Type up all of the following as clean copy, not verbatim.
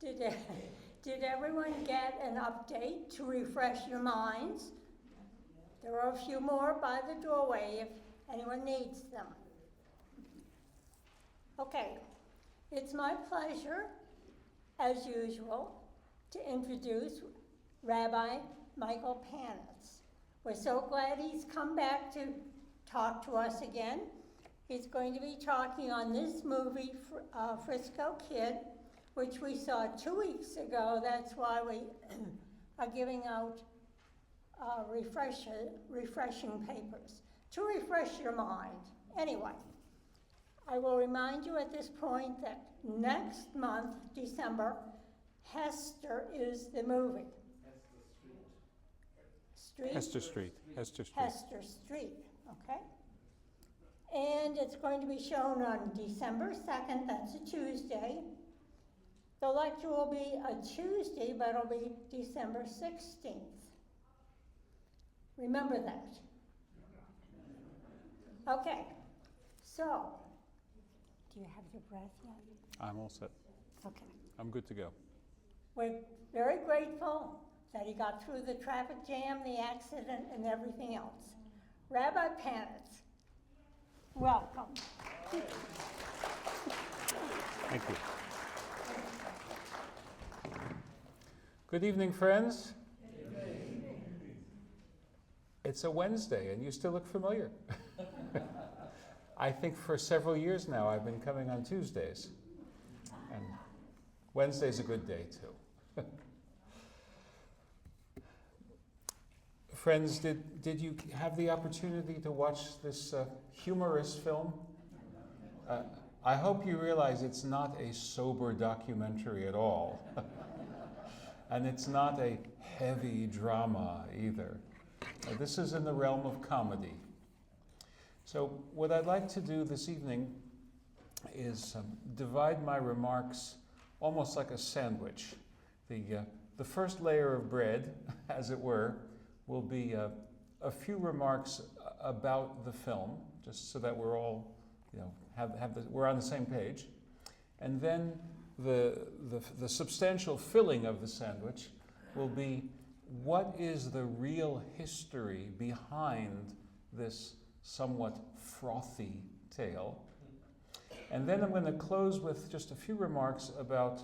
Did, did everyone get an update to refresh your minds? There are a few more by the doorway if anyone needs them. Okay, it's my pleasure, as usual, to introduce Rabbi Michael Panitz. We're so glad he's come back to talk to us again. He's going to be talking on this movie, Frisco Kid, which we saw 2 weeks ago. That's why we are giving out refreshing papers to refresh your mind. Anyway, I will remind you at this point that next month, December, Hester is the movie. Hester Street. Hester Street, okay? And it's going to be shown on December 2nd, that's a Tuesday. The lecture will be a Tuesday, but it'll be December 16th. Remember that. Okay, so, do you have your breath yet? I'm all set. Okay. I'm good to go. We're very grateful that he got through the traffic jam, the accident, and everything else. Rabbi Panitz, welcome. Thank you. Good evening, friends. It's a Wednesday, and you still look familiar. I think for several years now I've been coming on Tuesdays. And Wednesday's a good day, too. Friends, did you have the opportunity to watch this humorous film? I hope you realize it's not a sober documentary at all. And it's not a heavy drama either. This is in the realm of comedy. So what I'd like to do this evening is divide my remarks almost like a sandwich. The first layer of bread, as it were, will be a few remarks about the film, just so that we're all, we're on the same page. And then the substantial filling of the sandwich will be what is the real history behind this somewhat frothy tale. And then I'm going to close with just a few remarks about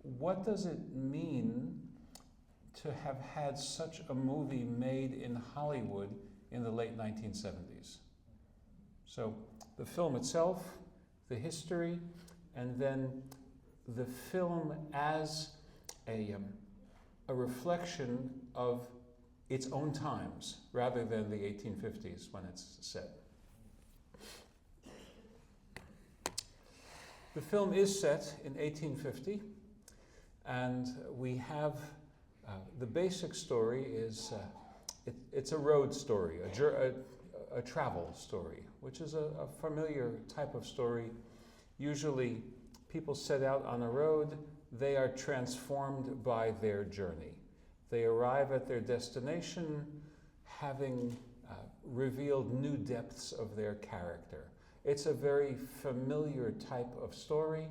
what does it mean to have had such a movie made in Hollywood in the late 1970s. So the film itself, the history, and then the film as a reflection of its own times rather than the 1850s when it's set. The film is set in 1850, and we have the basic story is it's a road story, a travel story, which is a familiar type of story. Usually people set out on a road, they are transformed by their journey. They arrive at their destination having revealed new depths of their character. It's a very familiar type of story.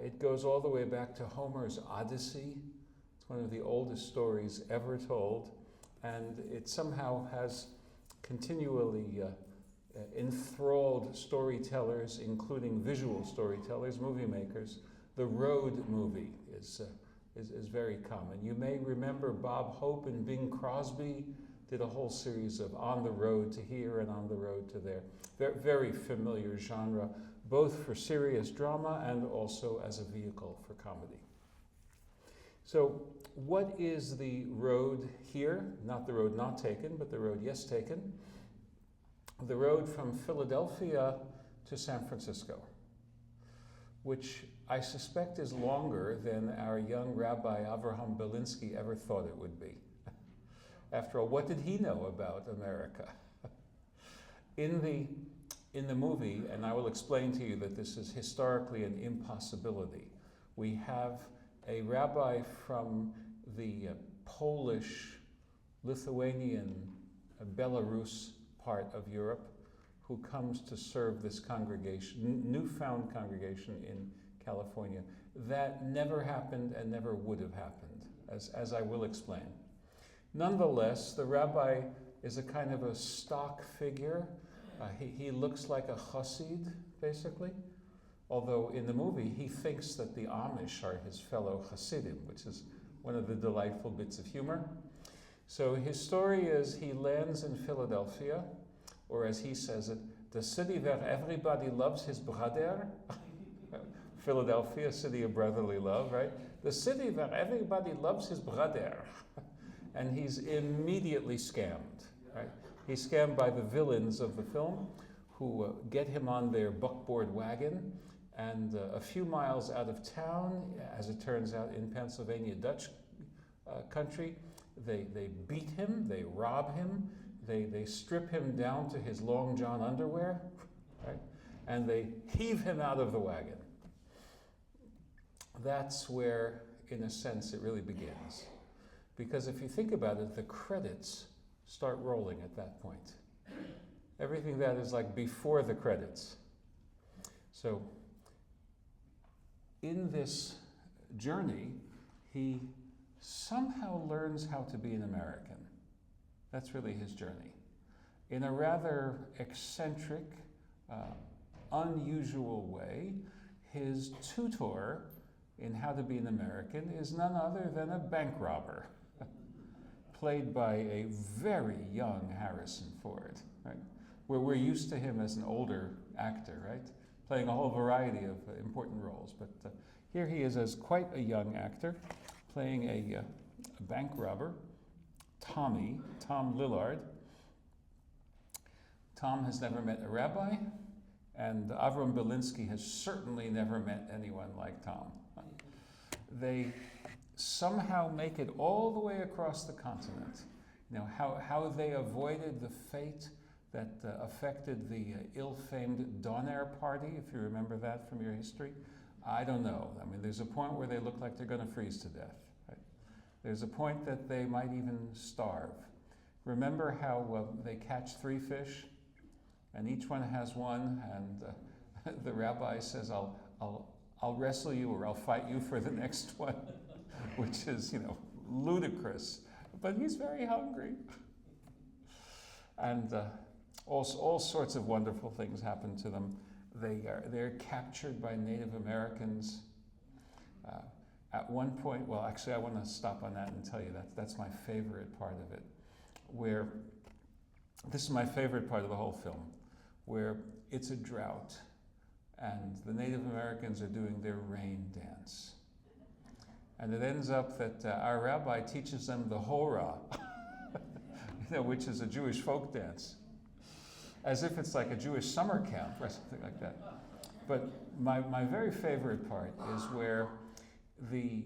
It goes all the way back to Homer's Odyssey. It's one of the oldest stories ever told, and it somehow has continually enthralled storytellers, including visual storytellers, movie makers. The road movie is very common. You may remember Bob Hope and Bing Crosby did a whole series of On the Road to Here and On the Road to There. Very familiar genre, both for serious drama and also as a vehicle for comedy. So what is the road here? Not the road not taken, but the road yes taken. The road from Philadelphia to San Francisco, which I suspect is longer than our young Rabbi Avraham Belinsky ever thought it would be. After all, what did he know about America? In the movie, and I will explain to you that this is historically an impossibility, we have a rabbi from the Polish, Lithuanian, Belarus part of Europe who comes to serve this congregation, newfound congregation in California. that never happened and never would have happened, as I will explain. Nonetheless, the rabbi is a kind of a stock figure. He looks like a chassid, basically, although in the movie he thinks that the Amish are his fellow chassidim, which is one of the delightful bits of humor. So his story is he lands in Philadelphia, or as he says it, the city where everybody loves his brother. Philadelphia, city of brotherly love, right? The city where everybody loves his brother. And he's immediately scammed, right? He's scammed by the villains of the film who get him on their buckboard wagon, and a few miles out of town, as it turns out in Pennsylvania Dutch country, they beat him, they rob him, they strip him down to his long john underwear, right? And they heave him out of the wagon. That's where, in a sense, it really begins. Because if you think about it, the credits start rolling at that point. Everything that is like before the credits. So, in this journey, he somehow learns how to be an American. That's really his journey. In a rather eccentric, unusual way, his tutor in how to be an American is none other than a bank robber, played by a very young Harrison Ford, right? Where we're used to him as an older actor, right? Playing a whole variety of important roles. But here he is as quite a young actor, playing a bank robber, Tom Lillard. Tom has never met a rabbi, and Avram Belinsky has certainly never met anyone like Tom. They somehow make it all the way across the continent. You know, how they avoided the fate that affected the ill-famed Donair party, if you remember that from your history, I don't know. I mean, there's a point where they look like they're going to freeze to death. Right? There's a point that they might even starve. Remember how they catch 3 fish, and each one has one, and the rabbi says, I'll wrestle you, or I'll fight you for the next one, which is, ludicrous. But he's very hungry. And all sorts of wonderful things happen to them. They're captured by Native Americans. At one point, well, actually, I want to stop on that and tell you that's my favorite part of it. Where this is my favorite part of the whole film, where it's a drought, and the Native Americans are doing their rain dance. And it ends up that our rabbi teaches them the hora, which is a Jewish folk dance, as if it's like a Jewish summer camp or something like that. But my very favorite part is where the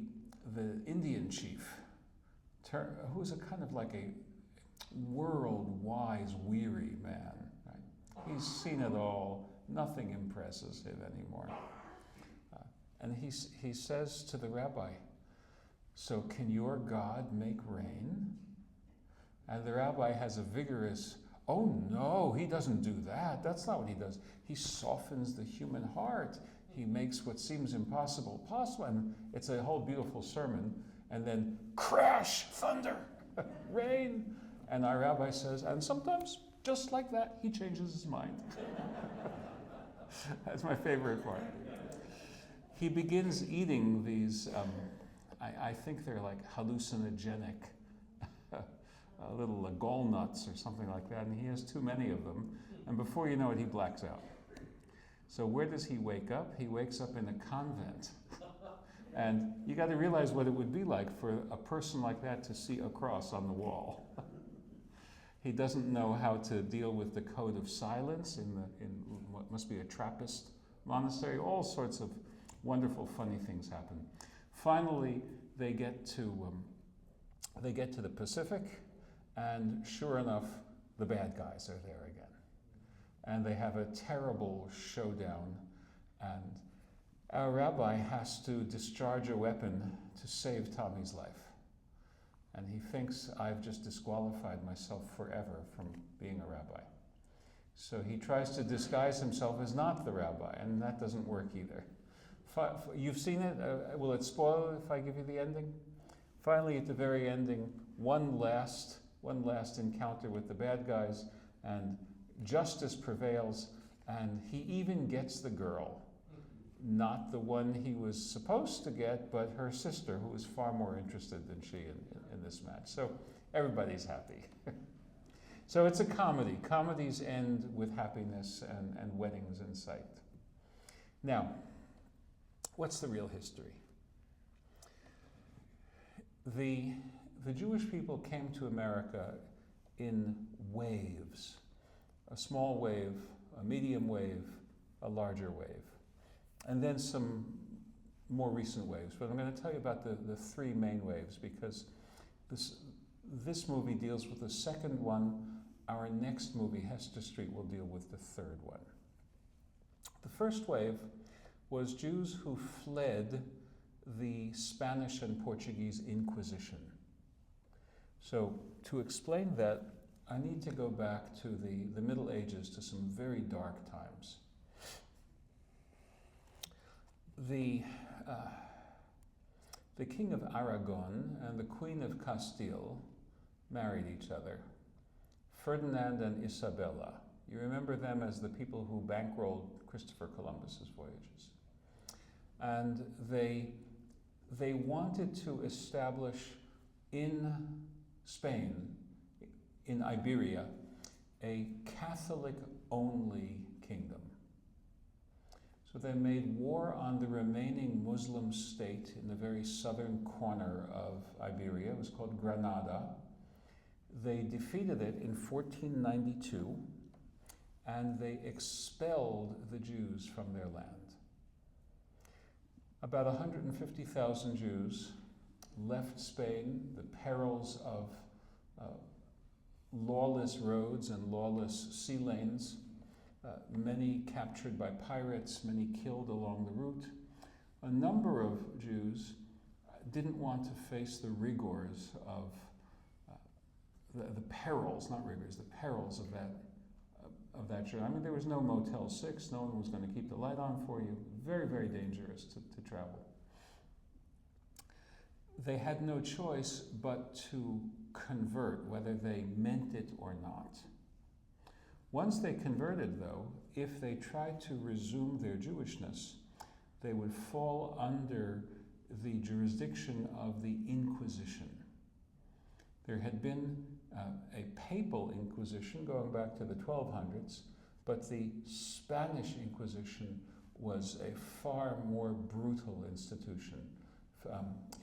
Indian chief, who's a kind of like a world-wise, weary man, right? He's seen it all. Nothing impresses him anymore. And he says to the rabbi, "So can your God make rain?" And the rabbi has a vigorous, "Oh no, he doesn't do that. That's not what he does. He softens the human heart. He makes what seems impossible possible." And it's a whole beautiful sermon. And then crash, thunder, rain. And our rabbi says, and sometimes, just like that, he changes his mind. That's my favorite part. He begins eating these, I think they're like hallucinogenic little gall nuts or something like that, and he has too many of them, and before you know it, he blacks out. So where does he wake up? He wakes up in a convent. And you got to realize what it would be like for a person like that to see a cross on the wall. He doesn't know how to deal with the code of silence in what must be a Trappist monastery. All sorts of wonderful, funny things happen. Finally, they get to the Pacific, and sure enough, the bad guys are there again. And they have a terrible showdown, and our rabbi has to discharge a weapon to save Tommy's life. And he thinks, I've just disqualified myself forever from being a rabbi. So he tries to disguise himself as not the rabbi, and that doesn't work either. You've seen it? Will it spoil if I give you the ending? Finally, at the very ending, one last encounter with the bad guys, and justice prevails, and he even gets the girl. Not the one he was supposed to get, but her sister, who was far more interested than she in this match. So everybody's happy. So it's a comedy. Comedies end with happiness and weddings in sight. Now, what's the real history? The Jewish people came to America in waves. A small wave, a medium wave, a larger wave. And then some more recent waves. But I'm going to tell you about the three main waves, because this movie deals with the second one. Our next movie, Hester Street, will deal with the third one. The first wave was Jews who fled the Spanish and Portuguese Inquisition. So to explain that, I need to go back to the Middle Ages, to some very dark times. The King of Aragon and the Queen of Castile married each other, Ferdinand and Isabella. You remember them as the people who bankrolled Christopher Columbus's voyages. And they wanted to establish in Spain, in Iberia, a Catholic-only kingdom. So they made war on the remaining Muslim state in the very southern corner of Iberia. It was called Granada. They defeated it in 1492, and they expelled the Jews from their land. About 150,000 Jews left Spain, the perils of lawless roads and lawless sea lanes, many captured by pirates, many killed along the route. A number of Jews didn't want to face the rigors of the perils, not rigors, the perils of that journey. I mean, there was no Motel 6, no one was going to keep the light on for you. Very, very dangerous to travel. They had no choice but to convert, whether they meant it or not. Once they converted, though, if they tried to resume their Jewishness, they would fall under the jurisdiction of the Inquisition. There had been a papal inquisition going back to the 1200s, but the Spanish Inquisition was a far more brutal institution.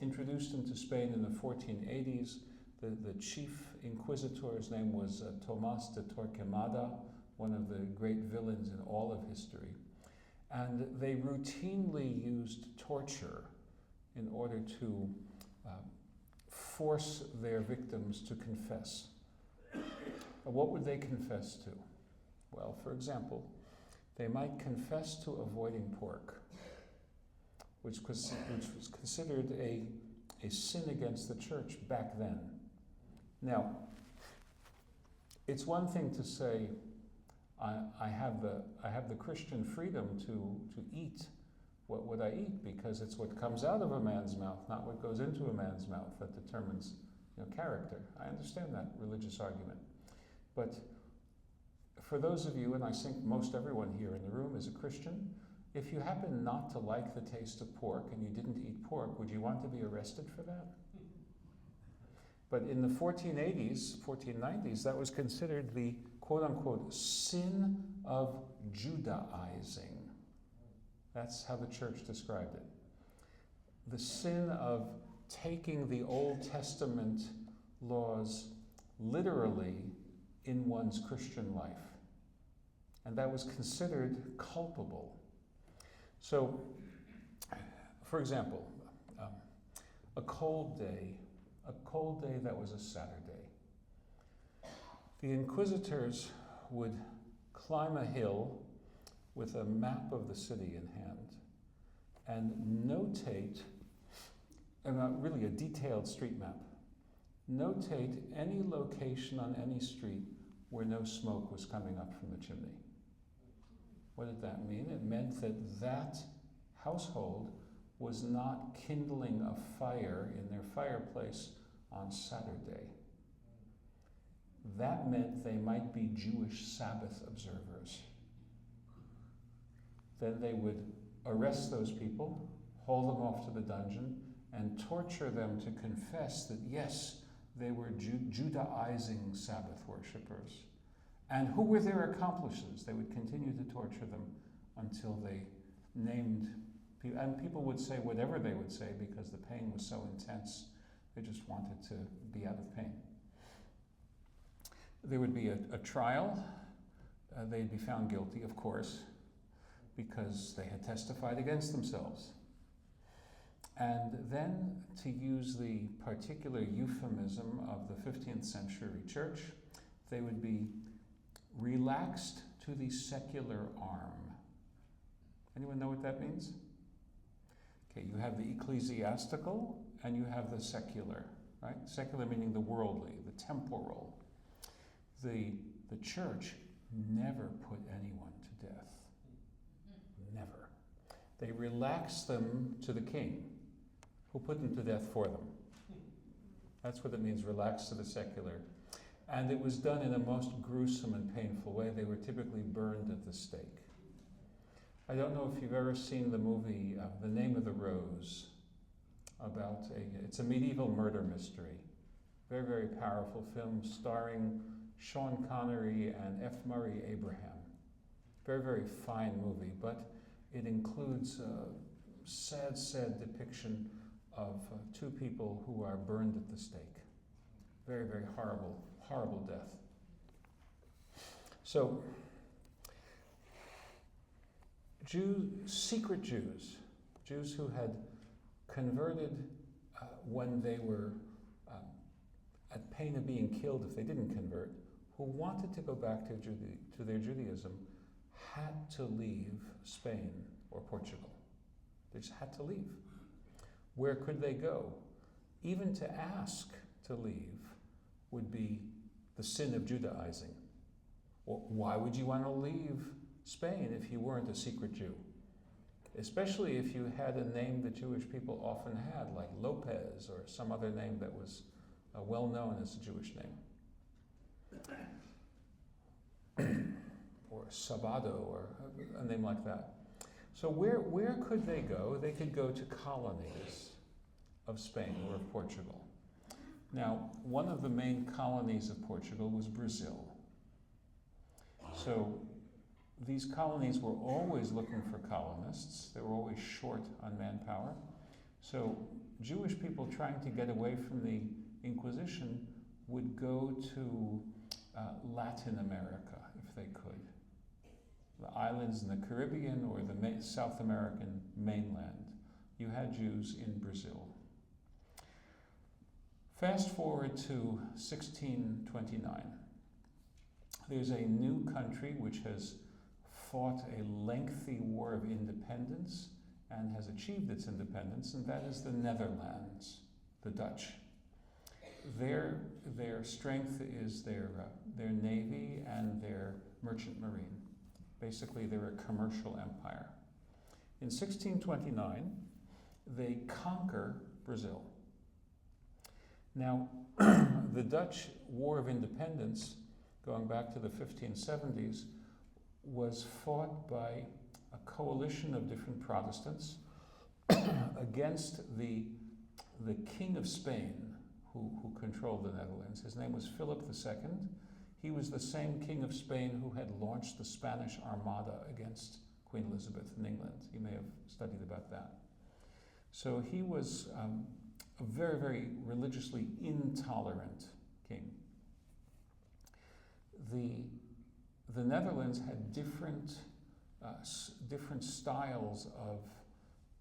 Introduced into Spain in the 1480s, the chief inquisitor's name was Tomás de Torquemada, one of the great villains in all of history. And they routinely used torture in order to force their victims to confess. What would they confess to? Well, for example, they might confess to avoiding pork, which was considered a sin against the church back then. Now, it's one thing to say, I have the Christian freedom to eat what I eat, because it's what comes out of a man's mouth, not what goes into a man's mouth, that determines character. I understand that religious argument. But for those of you, and I think most everyone here in the room is a Christian, if you happen not to like the taste of pork and you didn't eat pork, would you want to be arrested for that? But in the 1480s, 1490s, that was considered the quote-unquote sin of Judaizing. That's how the church described it. The sin of taking the Old Testament laws literally in one's Christian life. And that was considered culpable. So, for example, a cold day that was a Saturday. The inquisitors would climb a hill with a map of the city in hand and notate, really a detailed street map, notate any location on any street where no smoke was coming up from the chimney. What did that mean? It meant that household was not kindling a fire in their fireplace on Saturday. That meant they might be Jewish Sabbath observers. Then they would arrest those people, haul them off to the dungeon, and torture them to confess that, yes, they were Judaizing Sabbath worshippers. And who were their accomplices? They would continue to torture them until they named people. And people would say whatever they would say because the pain was so intense, they just wanted to be out of pain. There would be a trial. They'd be found guilty, of course, because they had testified against themselves. And then, to use the particular euphemism of the 15th century church, they would be relaxed to the secular arm. Anyone know what that means? Okay, you have the ecclesiastical and you have the secular, right? Secular meaning the worldly, the temporal. The church never put anyone to death. Never. They relaxed them to the king, who put them to death for them. That's what it means, relaxed to the secular. And it was done in a most gruesome and painful way. They were typically burned at the stake. I don't know if you've ever seen the movie The Name of the Rose, it's a medieval murder mystery. Very, very powerful film starring Sean Connery and F. Murray Abraham. Very, very fine movie, but it includes a sad, sad depiction of two people who are burned at the stake. Very, very horrible, horrible death. So, secret Jews who had converted when they were at pain of being killed if they didn't convert, who wanted to go back to their Judaism, had to leave Spain or Portugal. They just had to leave. Where could they go? Even to ask to leave would be the sin of Judaizing. Well, why would you want to leave Spain if you weren't a secret Jew? Especially if you had a name that Jewish people often had, like Lopez or some other name that was well known as a Jewish name. Or Sabado, or a name like that. So where could they go? They could go to colonies of Spain or of Portugal. Now, one of the main colonies of Portugal was Brazil. So these colonies were always looking for colonists. They were always short on manpower. So Jewish people trying to get away from the Inquisition would go to Latin America if they could. The islands in the Caribbean or the South American mainland. You had Jews in Brazil. Fast forward to 1629. There's a new country which has fought a lengthy war of independence and has achieved its independence, and that is the Netherlands, the Dutch. Their strength is their navy and their merchant marine. Basically, they're a commercial empire. In 1629, they conquer Brazil. Now, the Dutch War of Independence, going back to the 1570s, was fought by a coalition of different Protestants against the King of Spain, who controlled the Netherlands. His name was Philip II. He was the same King of Spain who had launched the Spanish Armada against Queen Elizabeth in England. You may have studied about that. So he was a very, very religiously intolerant king. The Netherlands had different styles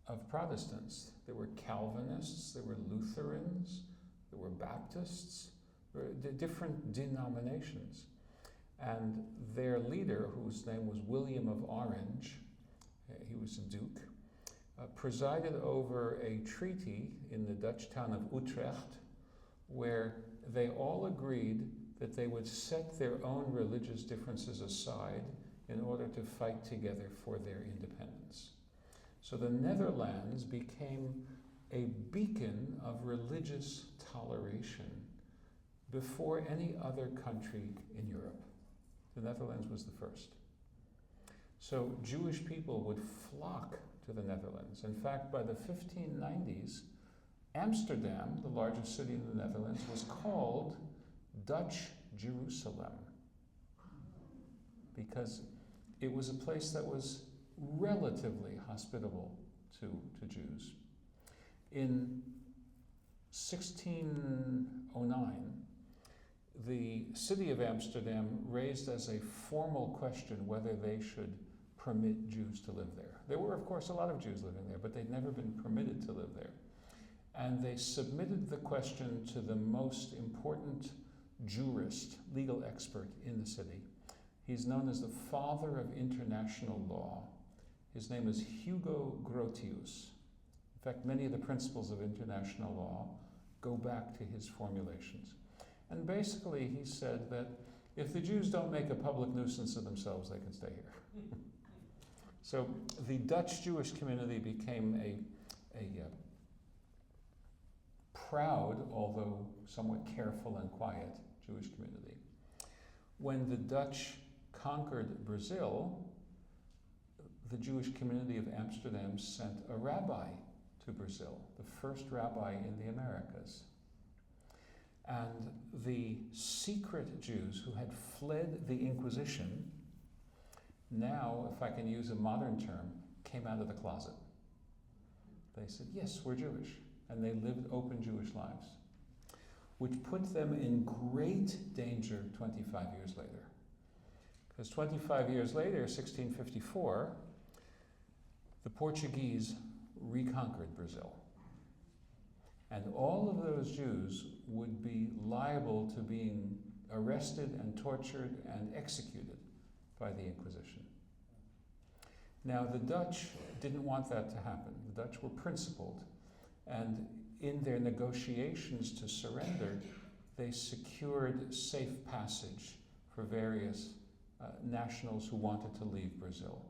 of Protestants. There were Calvinists, there were Lutherans, there were Baptists, there were different denominations. And their leader, whose name was William of Orange, he was a duke, presided over a treaty in the Dutch town of Utrecht, where they all agreed that they would set their own religious differences aside in order to fight together for their independence. So the Netherlands became a beacon of religious toleration before any other country in Europe. The Netherlands was the first. So Jewish people would flock to the Netherlands. In fact, by the 1590s, Amsterdam, the largest city in the Netherlands, was called Dutch Jerusalem because it was a place that was relatively hospitable to Jews. In 1609, the city of Amsterdam raised as a formal question whether they should permit Jews to live there. There were, of course, a lot of Jews living there, but they'd never been permitted to live there. And they submitted the question to the most important jurist, legal expert in the city. He's known as the father of international law. His name is Hugo Grotius. In fact, many of the principles of international law go back to his formulations. And basically, he said that if the Jews don't make a public nuisance of themselves, they can stay here. So the Dutch Jewish community became a proud, although somewhat careful and quiet, Jewish community. When the Dutch conquered Brazil, the Jewish community of Amsterdam sent a rabbi to Brazil, the first rabbi in the Americas. And the secret Jews who had fled the Inquisition now, if I can use a modern term, came out of the closet. They said, yes, we're Jewish. And they lived open Jewish lives, which put them in great danger 25 years later. Because 25 years later, 1654, the Portuguese reconquered Brazil. And all of those Jews would be liable to being arrested and tortured and executed by the Inquisition. Now, the Dutch didn't want that to happen. The Dutch were principled, and in their negotiations to surrender, they secured safe passage for various nationals who wanted to leave Brazil.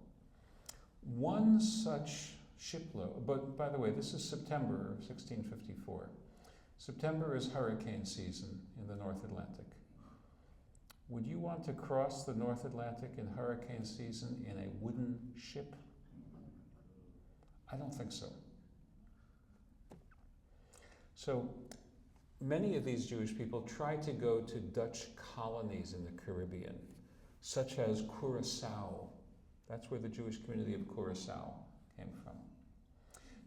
One such shipload, but by the way, this is September of 1654. September is hurricane season in the North Atlantic. Would you want to cross the North Atlantic in hurricane season in a wooden ship? I don't think so. So many of these Jewish people tried to go to Dutch colonies in the Caribbean, such as Curacao. That's where the Jewish community of Curacao came from.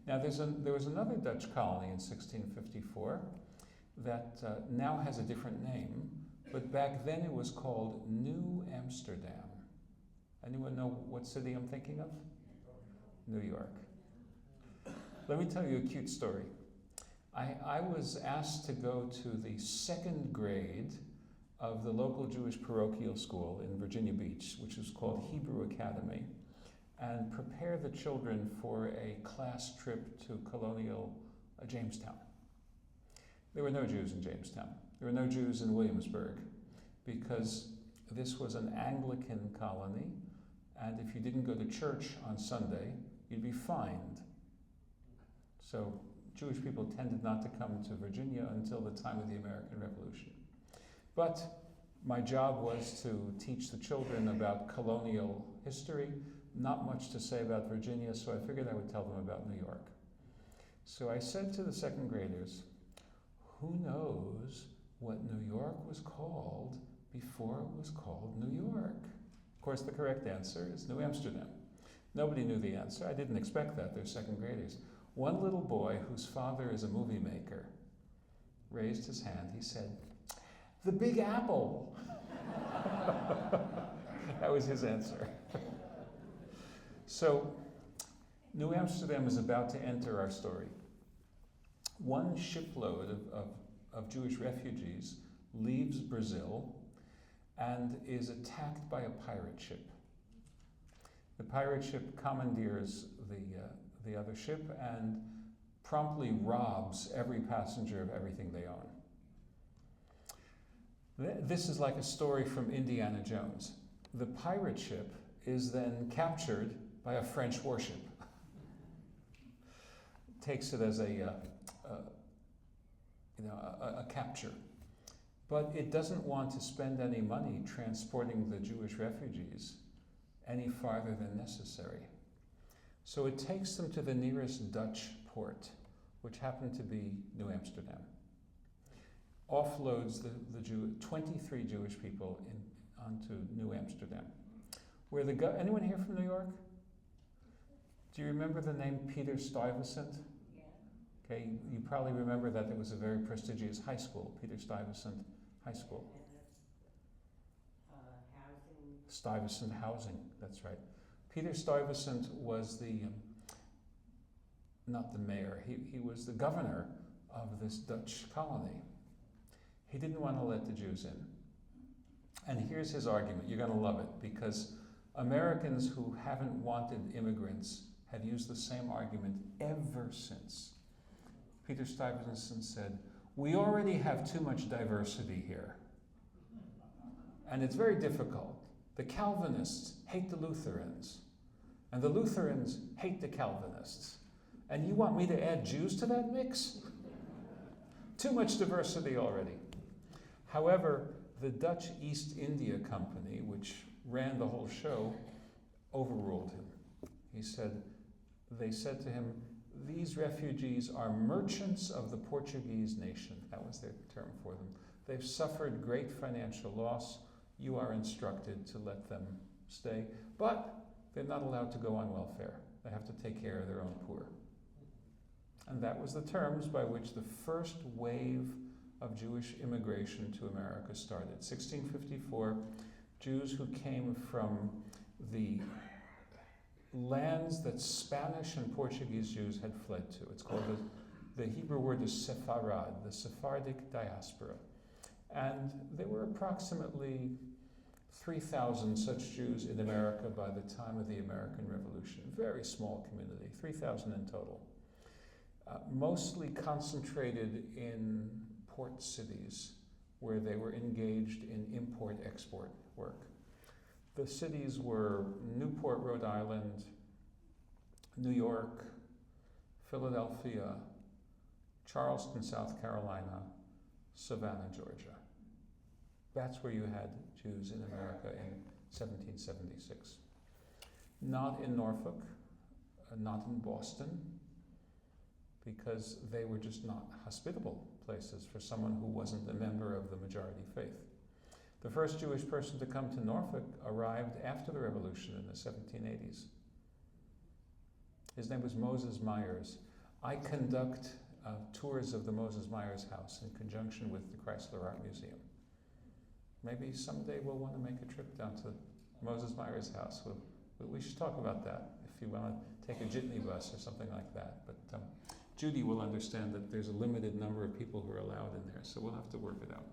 Now there was another Dutch colony in 1654 that now has a different name, but back then it was called New Amsterdam. Anyone know what city I'm thinking of? New York. Let me tell you a cute story. I was asked to go to the second grade of the local Jewish parochial school in Virginia Beach, which was called Hebrew Academy, and prepare the children for a class trip to colonial Jamestown. There were no Jews in Jamestown. There were no Jews in Williamsburg, because this was an Anglican colony, and if you didn't go to church on Sunday, you'd be fined. So Jewish people tended not to come to Virginia until the time of the American Revolution. But my job was to teach the children about colonial history, not much to say about Virginia, so I figured I would tell them about New York. So I said to the second graders, who knows what New York was called before it was called New York? Of course, the correct answer is New Amsterdam. Nobody knew the answer. I didn't expect that. They're second graders. One little boy, whose father is a movie maker, raised his hand. He said, the Big Apple. That was his answer. So, New Amsterdam is about to enter our story. One shipload of Jewish refugees leaves Brazil and is attacked by a pirate ship. The pirate ship commandeers the other ship and promptly robs every passenger of everything they own. This is like a story from Indiana Jones. The pirate ship is then captured by a French warship. takes it as a capture. But it doesn't want to spend any money transporting the Jewish refugees any farther than necessary. So it takes them to the nearest Dutch port, which happened to be New Amsterdam. Offloads the 23 Jewish people onto New Amsterdam. Where anyone here from New York? Do you remember the name Peter Stuyvesant? Yeah. Okay, you probably remember that it was a very prestigious high school, Peter Stuyvesant High School. Housing. Stuyvesant Housing, that's right. Peter Stuyvesant was not the mayor, he was the governor of this Dutch colony. He didn't want to let the Jews in. And here's his argument, you're going to love it, because Americans who haven't wanted immigrants have used the same argument ever since. Peter Stuyvesant said, "We already have too much diversity here. And it's very difficult. The Calvinists hate the Lutherans, and the Lutherans hate the Calvinists. And you want me to add Jews to that mix? Too much diversity already." However, the Dutch East India Company, which ran the whole show, overruled him. They said to him, "These refugees are merchants of the Portuguese nation." That was their term for them. "They've suffered great financial loss. You are instructed to let them stay. But they're not allowed to go on welfare. They have to take care of their own poor." And that was the terms by which the first wave of Jewish immigration to America started. 1654, Jews who came from the lands that Spanish and Portuguese Jews had fled to. It's called the Hebrew word is Sepharad, the Sephardic diaspora. And there were approximately 3,000 such Jews in America by the time of the American Revolution. Very small community, 3,000 in total. Mostly concentrated in port cities where they were engaged in import-export work. The cities were Newport, Rhode Island, New York, Philadelphia, Charleston, South Carolina, Savannah, Georgia. That's where you had Jews in America in 1776. Not in Norfolk, not in Boston, because they were just not hospitable places for someone who wasn't a member of the majority faith. The first Jewish person to come to Norfolk arrived after the Revolution in the 1780s. His name was Moses Myers. I conduct tours of the Moses Myers house in conjunction with the Chrysler Art Museum. Maybe someday we'll want to make a trip down to Moses Myers' house. We should talk about that if you want to take a jitney bus or something like that. But Judy will understand that there's a limited number of people who are allowed in there, so we'll have to work it out.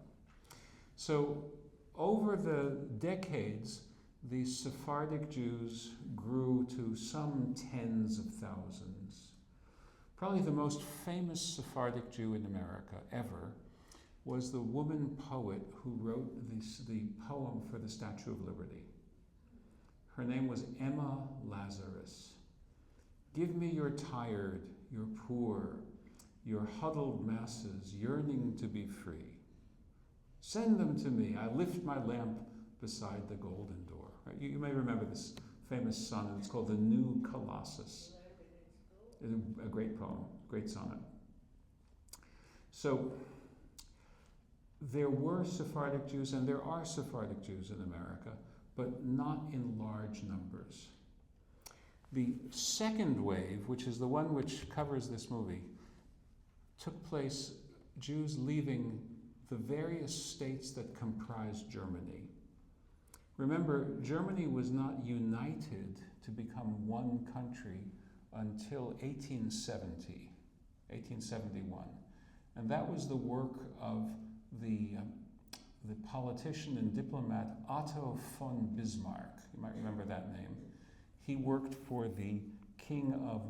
So over the decades, these Sephardic Jews grew to some tens of thousands. Probably the most famous Sephardic Jew in America ever was the woman poet who wrote the poem for the Statue of Liberty. Her name was Emma Lazarus. "Give me your tired, your poor, your huddled masses yearning to be free. Send them to me, I lift my lamp beside the golden door." Right? You may remember this famous sonnet. It's called The New Colossus. It's a great poem, great sonnet. So there were Sephardic Jews, and there are Sephardic Jews in America, but not in large numbers. The second wave, which is the one which covers this movie, took place Jews leaving the various states that comprised Germany. Remember, Germany was not united to become one country until 1871. And that was the work of the politician and diplomat Otto von Bismarck. You might remember that name. He worked for the King of